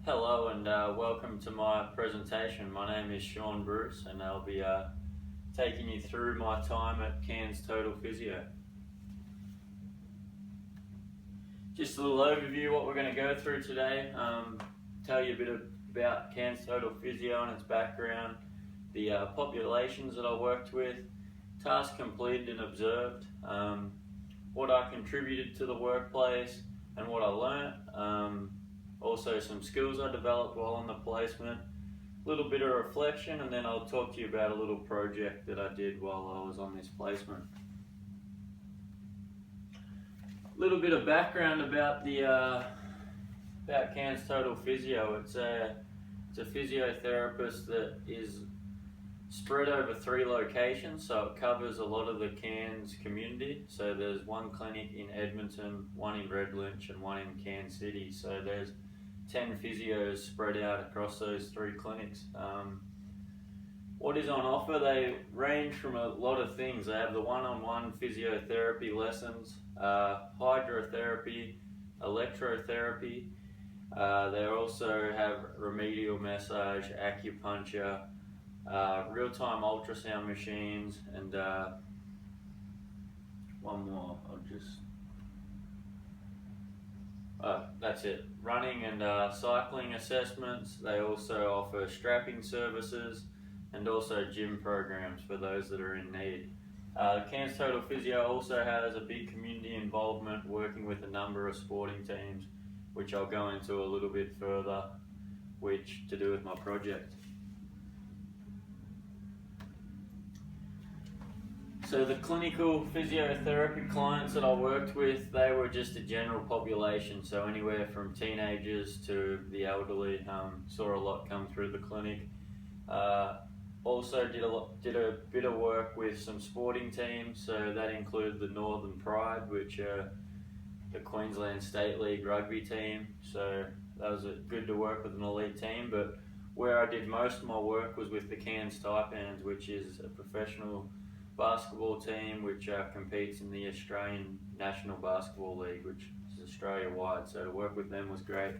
Hello and welcome to my presentation. My name is Shaun and I'll be taking you through my time at Cairns Total Physio. Just a little overview of what we're going to go through today, tell you a bit about Cairns Total Physio and its background, the populations that I worked with, tasks completed and observed, what I contributed to the workplace and what I learnt. Also some skills I developed while on the placement, a little bit of reflection, and then I'll talk to you about a little project that I did while I was on this placement. A little bit of background about about Cairns Total Physio. It's a physiotherapist that is spread over 3 locations, so it covers a lot of the Cairns community. So there's one clinic in Edmonton, one in Redlynch and one in Cairns City. So there's 10 physios spread out across those 3 clinics. What is on offer? They range from a lot of things. They have the one-on-one physiotherapy lessons, hydrotherapy, electrotherapy. They also have remedial massage, acupuncture, real-time ultrasound machines, and one more. That's it. Running and cycling assessments. They also offer strapping services and also gym programs for those that are in need. Cairns Total Physio also has a big community involvement, working with a number of sporting teams, which I'll go into a little bit further, which to do with my project. So the clinical physiotherapy clients that I worked with, they were just a general population, so anywhere from teenagers to the elderly. Saw a lot come through the clinic. Also did a bit of work with some sporting teams, so that included the Northern Pride, which are the Queensland State League rugby team. So that was good to work with an elite team, but where I did most of my work was with the Cairns Taipans, which is a professional basketball team which competes in the Australian National Basketball League, which is Australia-wide, so to work with them was great.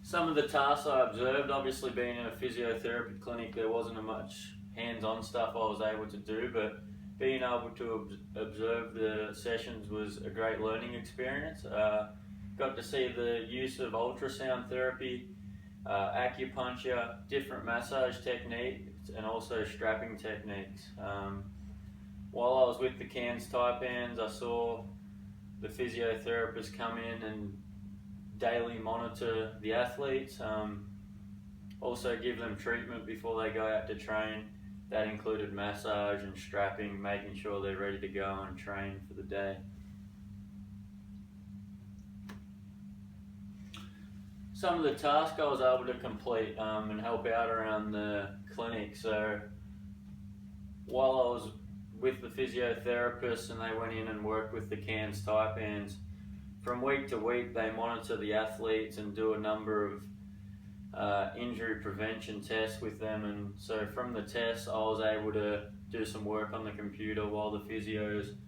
Some of the tasks I observed, obviously being in a physiotherapy clinic, there wasn't much hands-on stuff I was able to do, but being able to observe the sessions was a great learning experience. Got to see the use of ultrasound therapy, acupuncture, different massage techniques, and also strapping techniques. While I was with the Cairns Taipans, I saw the physiotherapists come in and daily monitor the athletes, also give them treatment before they go out to train. That included massage and strapping, making sure they're ready to go and train for the day. Some of the tasks I was able to complete and help out around the clinic. So while I was with the physiotherapists and they went in and worked with the Cairns Taipans, from week to week they monitor the athletes and do a number of injury prevention tests with them. And so from the tests I was able to do some work on the computer while the physios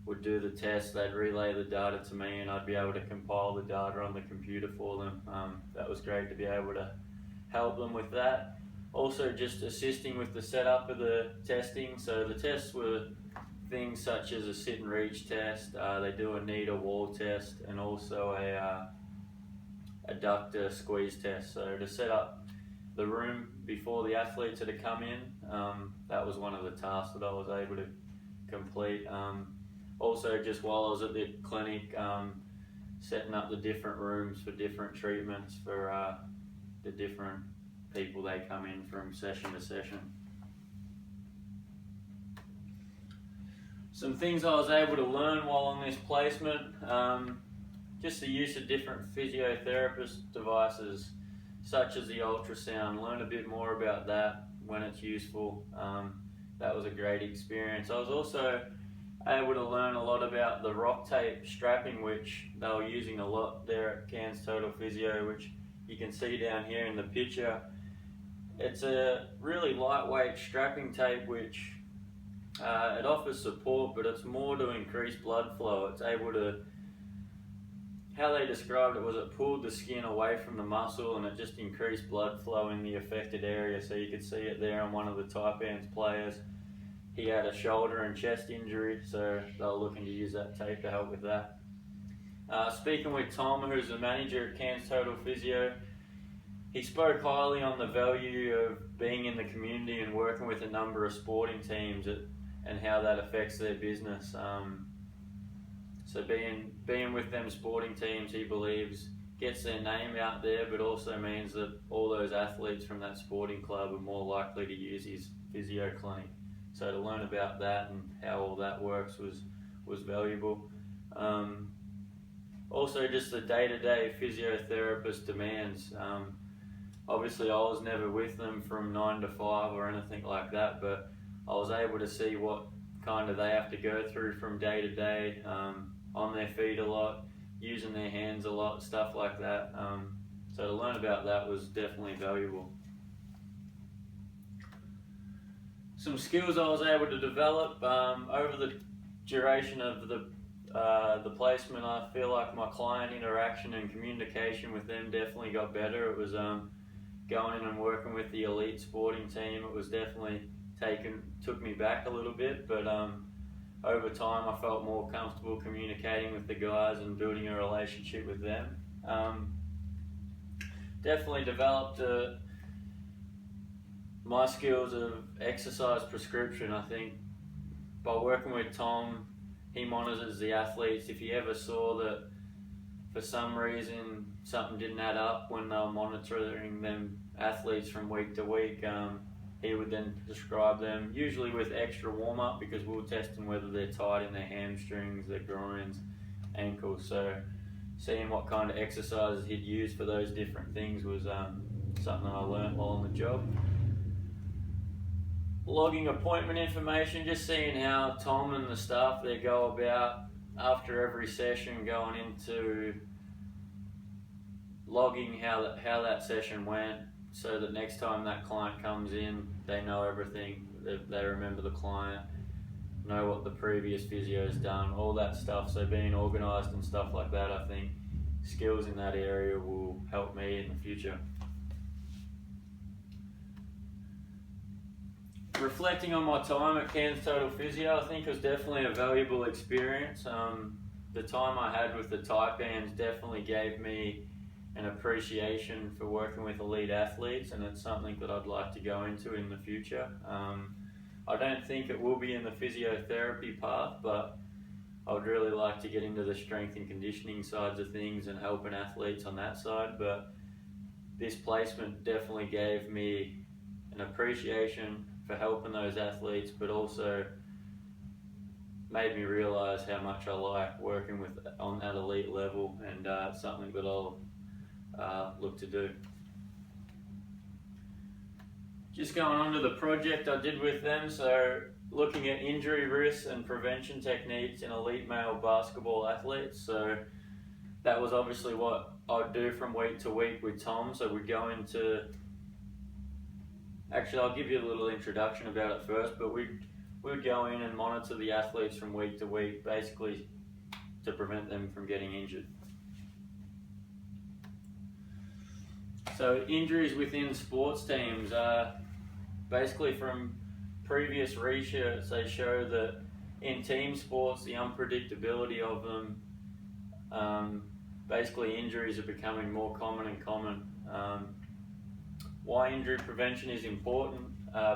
would do the tests. They'd relay the data to me and I'd be able to compile the data on the computer for them. That was great to be able to help them with that. Also just assisting with the setup of the testing. So the tests were things such as a sit and reach test, they do a knee to wall test, and also a adductor squeeze test. So to set up the room before the athletes had to come in, that was one of the tasks that I was able to complete. Also, just while I was at the clinic, setting up the different rooms for different treatments for the different people they come in from session to session. Some things I was able to learn while on this placement, just the use of different physiotherapist devices, such as the ultrasound. Learn a bit more about that when it's useful. That was a great experience. I was also able to learn a lot about the rock tape strapping, which they were using a lot there at Cairns Total Physio, which you can see down here in the picture. It's a really lightweight strapping tape which it offers support, but it's more to increase blood flow. It's able to how they described it was it pulled the skin away from the muscle and it just increased blood flow in the affected area. So you could see it there on one of the Taipans players. He had a shoulder and chest injury, so they were looking to use that tape to help with that. Speaking with Tom, who's the manager at Cairns Total Physio, he spoke highly on the value of being in the community and working with a number of sporting teams and how that affects their business. So being with them sporting teams, he believes, gets their name out there, but also means that all those athletes from that sporting club are more likely to use his physio clinic. So to learn about that and how all that works was valuable. Also just the day-to-day physiotherapist demands. Obviously I was never with them from 9 to 5 or anything like that, but I was able to see what kind of they have to go through from day to day, on their feet a lot, using their hands a lot, stuff like that. So to learn about that was definitely valuable. Some skills I was able to develop over the duration of the placement. I feel like my client interaction and communication with them definitely got better. It was going in and working with the elite sporting team. It was definitely took me back a little bit, but over time I felt more comfortable communicating with the guys and building a relationship with them. Definitely developed my skills of exercise prescription. I think by working with Tom, he monitors the athletes. If he ever saw that for some reason something didn't add up when they were monitoring them athletes from week to week, he would then prescribe them, usually with extra warm-up, because we were testing whether they're tight in their hamstrings, their groins, ankles. So seeing what kind of exercises he'd use for those different things was something I learned while on the job. Logging appointment information, just seeing how Tom and the staff there go about after every session, going into logging how that session went, so that next time that client comes in, they know everything, they remember the client, know what the previous physio's done, all that stuff. So being organised and stuff like that, I think skills in that area will help me in the future. Reflecting on my time at Cairns Total Physio, I think it was definitely a valuable experience. The time I had with the Taipans definitely gave me an appreciation for working with elite athletes, and it's something that I'd like to go into in the future. I don't think it will be in the physiotherapy path, but I would really like to get into the strength and conditioning sides of things and helping athletes on that side. But this placement definitely gave me an appreciation for helping those athletes, but also made me realise how much I like working with on that elite level, and it's something that I'll look to do. Just going on to the project I did with them, so looking at injury risks and prevention techniques in elite male basketball athletes. So that was obviously what I'd do from week to week with Tom. So we'd go into, actually I'll give you a little introduction about it first, but we'd go in and monitor the athletes from week to week, basically to prevent them from getting injured. So injuries within sports teams, basically from previous research, they show that in team sports, the unpredictability of them, basically injuries are becoming more common and common. Why injury prevention is important,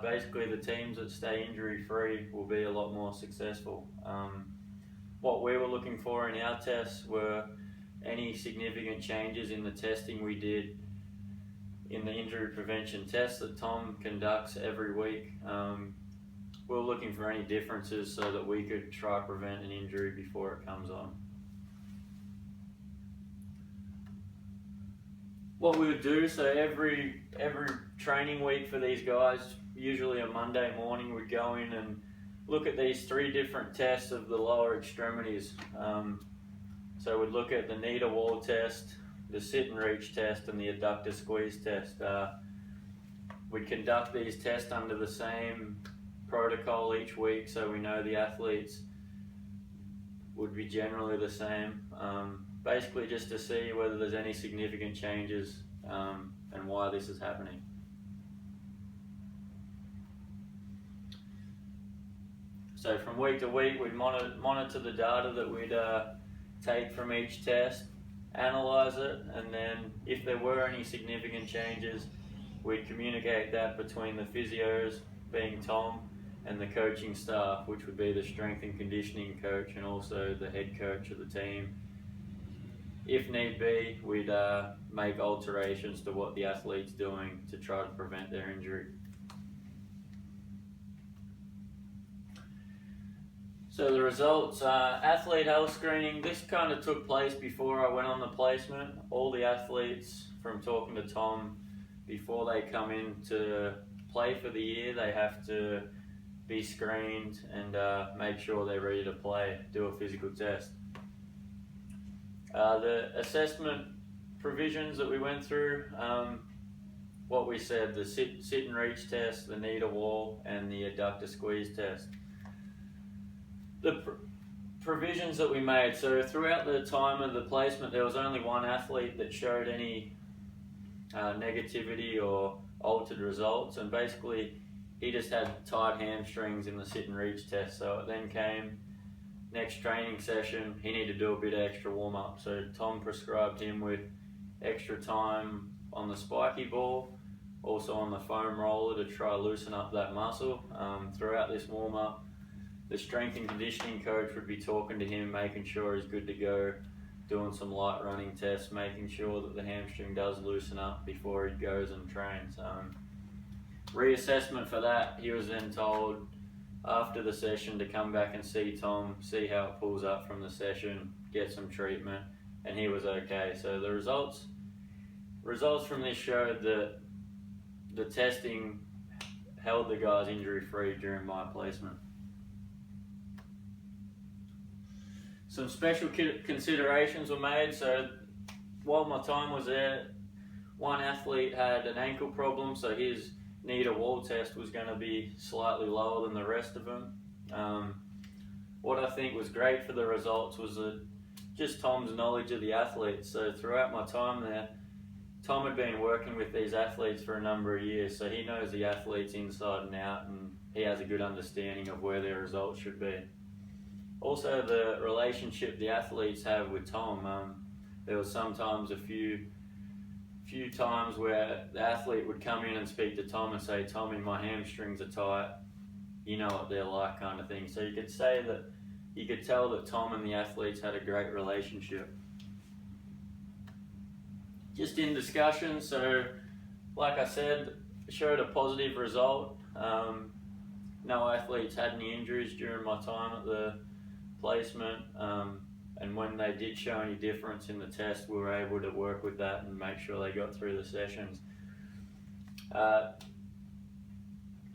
basically the teams that stay injury free will be a lot more successful. What we were looking for in our tests were any significant changes in the testing we did in the injury prevention tests that Tom conducts every week. We were looking for any differences so that we could try to prevent an injury before it comes on. What we would do, so every training week for these guys, usually a Monday morning, we'd go in and look at these 3 different tests of the lower extremities. So we'd look at the knee to wall test, the sit and reach test, and the adductor squeeze test. We conduct these tests under the same protocol each week, so we know the athletes would be generally the same. basically just to see whether there's any significant changes and why this is happening. So from week to week, we'd monitor the data that we'd take from each test, analyze it, and then if there were any significant changes, we'd communicate that between the physios, being Tom, and the coaching staff, which would be the strength and conditioning coach and also the head coach of the team. If need be, we'd make alterations to what the athlete's doing to try to prevent their injury. So the results, athlete health screening, this kind of took place before I went on the placement. All the athletes, from talking to Tom, before they come in to play for the year, they have to be screened and make sure they're ready to play, do a physical test. The assessment provisions that we went through, what we said, the sit and reach test, the knee to wall, and the adductor squeeze test. The provisions that we made, so throughout the time of the placement there was only one athlete that showed any negativity or altered results, and basically he just had tight hamstrings in the sit and reach test. So it then came next training session, he needed to do a bit of extra warm up, so Tom prescribed him with extra time on the spiky ball, also on the foam roller to try to loosen up that muscle. Throughout this warm up, the strength and conditioning coach would be talking to him, making sure he's good to go, doing some light running tests, making sure that the hamstring does loosen up before he goes and trains. Reassessment for that, he was then told after the session to come back and see Tom, see how it pulls up from the session, get some treatment, and he was okay. So the results from this showed that the testing held the guys injury free during my placement. Some special considerations were made. So while my time was there, one athlete had an ankle problem, so his knee to wall test was going to be slightly lower than the rest of them. What I think was great for the results was just Tom's knowledge of the athletes. So throughout my time there, Tom had been working with these athletes for a number of years, so he knows the athletes inside and out, and he has a good understanding of where their results should be. Also, the relationship the athletes have with Tom. There was sometimes a few times where the athlete would come in and speak to Tom and say, "Tommy, my hamstrings are tight. You know what they're like," kind of thing. So you could tell that Tom and the athletes had a great relationship. Just in discussion, so like I said, showed a positive result. No athletes had any injuries during my time at the placement, and when they did show any difference in the test, we were able to work with that and make sure they got through the sessions.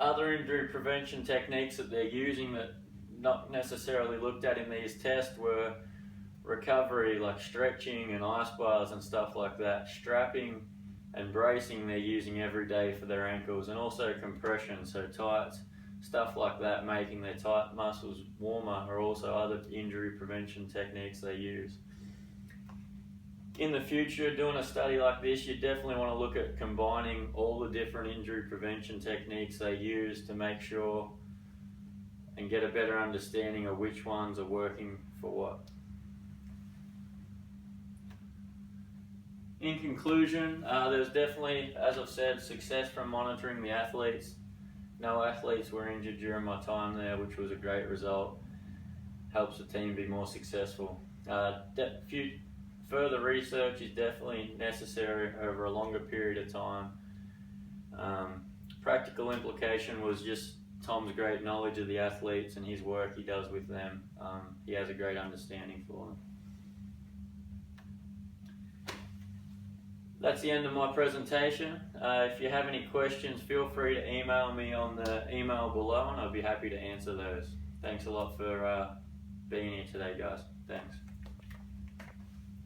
Other injury prevention techniques that they're using that not necessarily looked at in these tests were recovery, like stretching and ice bars and stuff like that. Strapping and bracing they're using every day for their ankles, and also compression, so tights, stuff like that, making their tight muscles warmer, are also other injury prevention techniques they use. In the future, doing a study like this, you definitely want to look at combining all the different injury prevention techniques they use to make sure and get a better understanding of which ones are working for what. In conclusion, there's definitely, as I've said, success from monitoring the athletes. No athletes were injured during my time there, which was a great result. Helps the team be more successful. Further research is definitely necessary over a longer period of time. Practical implication was just Tom's great knowledge of the athletes and his work he does with them. He has a great understanding for them. That's the end of my presentation. If you have any questions, feel free to email me on the email below and I'll be happy to answer those. Thanks a lot for being here today, guys. Thanks.